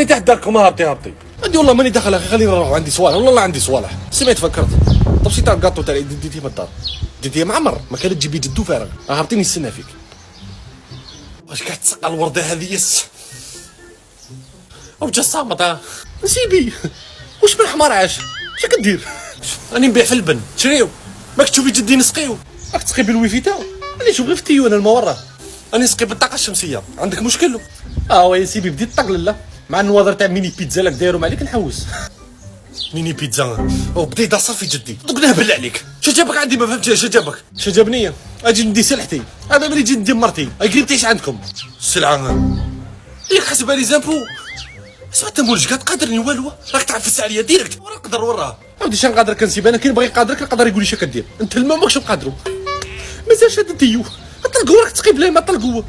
تحت داركم هابطي عندي والله ماني داخل اخي، خليني نروح عندي صوالح والله عندي صوالح. سمعت فكرت طب شي تاع الكاطو تاع ديتيه من الدار، ديتيه معمر ما كانت تجيبي جدو فارغ، هابطيني نستنى فيك. واش قاعد تسقى الورده هذه يس او جا صامت نسيبي واش من حمار عاش اش كدير؟ راني نبيع في البن شريو ماك تشوفي جدي نسقيو راك تسقي بالويفي تاعو، راني نشوف غير في التيون الموراه، راني نسقي بالطاقه الشمسيه. عندك مشكل؟ ويا سيدي بديت طقلله مع النواظر تاع ميني بيتزا لك دايرهم عليك نحوس. ميني بيتزا بديت صافي جدي دوك نهبل عليك. شو جابك عندي ما فهمتش شو جابك؟ شو جابني؟ اجي ندي سلحتي هذا ملي جي ندي مرتي قريب تعيش عندكم السلعه ياك حسبها لي زامبو سمعت مولج قادرني والو راك تعفس عليا ديريكت ورا نقدر وراه عاودي شنو نقدر كنسيب انا كي نبغي نقادرك نقدر يقول لي اش كدير انت الماء ماكش نقادرو مازال شاد ديو طلقوا راك تسقي بلا ما طلقوا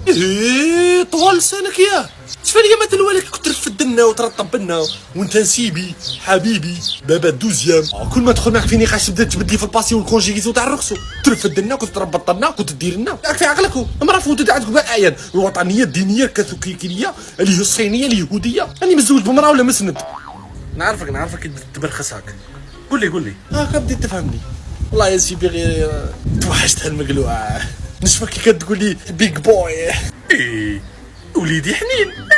طوال لسانك ياه شفا لي ما تلوالك كنت ترفد لنا وترطب لنا وانت نسيبي حبيبي بابا دوزيام كل ما تدخل معك في نقاش تبدا تجبد لي في الباسي والكونجيزو تاع الرخصو ترفد لنا كنت تربط لنا كنت دير لنا راك في عقلك مرة فوتت عندكم كاع اعيان الوطنيه الدينيه الكاثوليكيه اللي هي الصينيه اليهوديه راني مزوج بمراه ولا مسند نعرفك تبرخص هاك قول لي هاكا بديت تفهمني والله يا سيدي غير توحشت هالمقلوعه نشوفك كي كتقول لي بيج بوي وليدي حنين لا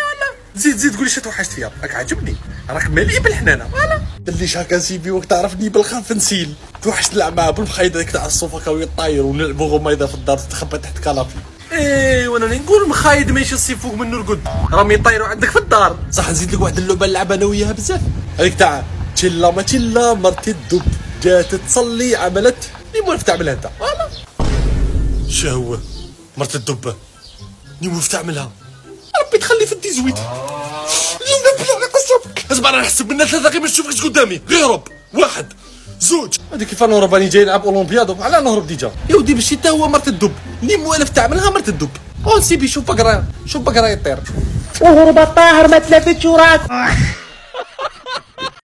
زيد قول لي شنو توحشت فيها راك عاجبني راك مليء بالحنانه فوالا اللي هكا سيبي وقت تعرفني بالخاف نسيل توحشت نلعب معاه بالمخيط هذاك تاع الصوفه كاوي الطاير ونلعبوا غميضه في الدار تتخبى تحت كنابي وانا نقول مخايد ماشي الصيف فوق منه القد راهم يطيروا عندك في الدار صح. نزيد لك واحد اللعبه نلعب انا وياها بزاف هذيك تاع تشلا ما تشلا مرتي الدب جات تصلي عملت اللي موالف تعملها انت فوالا شو هو مرت الدبه اللي موالف تعملها ربي تخلي في الديزويت اسمع انا نحسب من ثلاثه غير ما نشوفكش قدامي غير هرب واحد زوج هذيك كيف نهرب راني جاي نلعب اولمبيادو على نهرب ديجا يا ودي باش حتى هو مرت الدب اللي موالف تعملها مرت الدب سيبي شوف بقرا يطير وهرب الطاهر ما تلفتش وراك